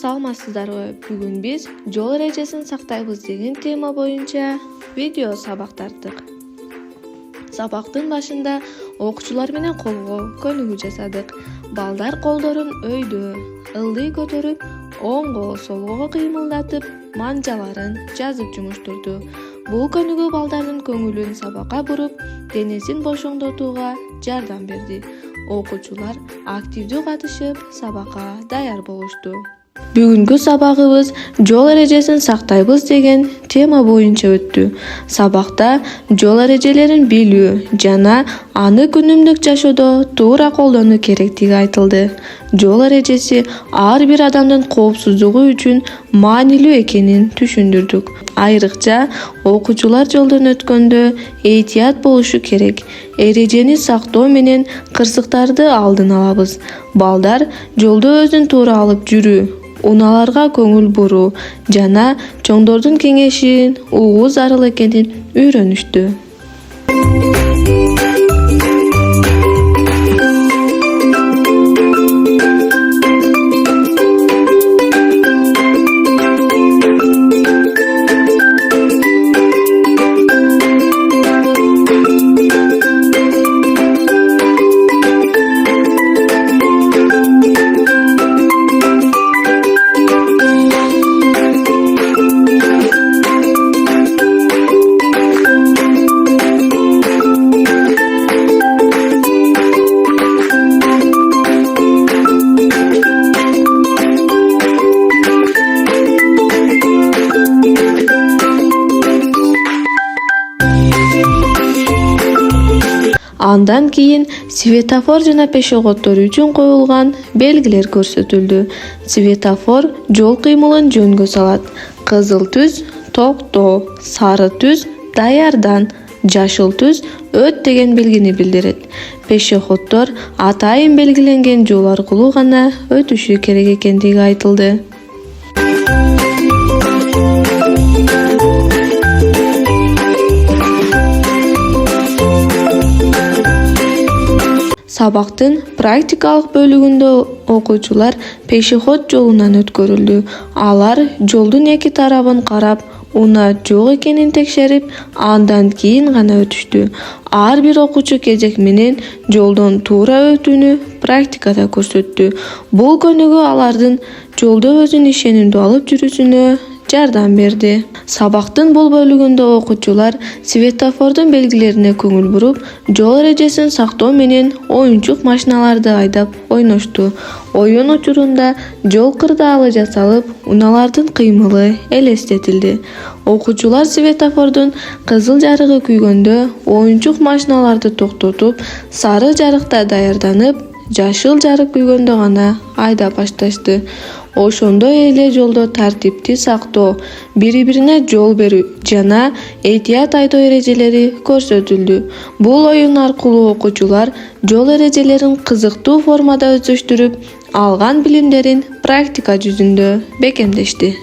Саламатсыздарбы? Бүгүн биз жол эрежесин сактайбыз деген тема боюнча видео сабак тарттык. Сабактын башында окуучулар менен колго көнүгүү жасадык. Балдар колдорун өйдө ылдый көтөрүп, оңго солго кыймылдатып, манжаларын жазып жумуштурду. Бул көнүгүү балдардын көңүлүн сабакка буруп, денесин бошоңдотууга жардам берди. Окуучулар активдүү катышып, сабакка даяр болушту. Бүгүнкү сабагыбыз жол эрежесин сактайбыз деген тема боюнча өттү. Сабакта жол эрежелерин билүү жана аны күнүмдүк жашоодо туура колдонуу керектиги айтылды. Жол эрежеси ар бир адамдын коопсуздугу үчүн маанилүү экенин түшүндүрдүк. Айрыкча окуучулар жолдон өткөндө этият болушу керек. Эрежени сактоо менен кырсыктарды алдын алабыз. Балдар жолдо өзүн туура алып жүрүү, унааларга көңүл буруу жана чоңдордун кеңешин угуу зарыл экенин үйрөнүштү. Андан кийин светофор жана пешеходдор үчүн коюлган белгилер көрсөтүлдү. Светофор жол кыймылын жөнгө салат. Кызыл түз — токтоо, сары түз — даярдан, жашыл түз — өт деген белгини билдирет. Пешеходдор атайын белгиленген жол аркылуу гана өтүшү керек экендиги айтылды. Сабактын практикалык бөлүгүндө окуучулар пешеход жолунан өткөрүлдү. Алар жолдун эки тарабын карап, унаа жок экенин текшерип, андан кийин гана өтүштү. Ар бир окуучу кезек менен жолдон туура өтүүнү практикада көрсөттү. Бул көнүгүү алардын жолдо өзүн ишенимдүү алып жүрүүсүнө жардам берди. Сабактын бул бөлүгүндө окуучулар светофордун белгилерине көңүл буруп, жол эрежесин сактоо менен оюнчук машиналарды айдап ойношту. Оюн учурунда жол кырдаалы жасалып, унаалардын кыймылы элестетилди. Окуучулар светофордун кызыл жарыгы күйгөндө оюнчук машиналарды токтотуп, сары жарыкта даярданып, жашыл жарык күйгөндө гана айдап башташты. Ошондой эле жолдо тартипти сактоо, бири-бирине жол берүү жана этият айдоо эрежелери көрсөтүлдү. Бул оюн аркылуу окуучулар жол эрежелерин кызыктуу формада өздөштүрүп, алган билимдерин практика жүзүндө бекемдешти.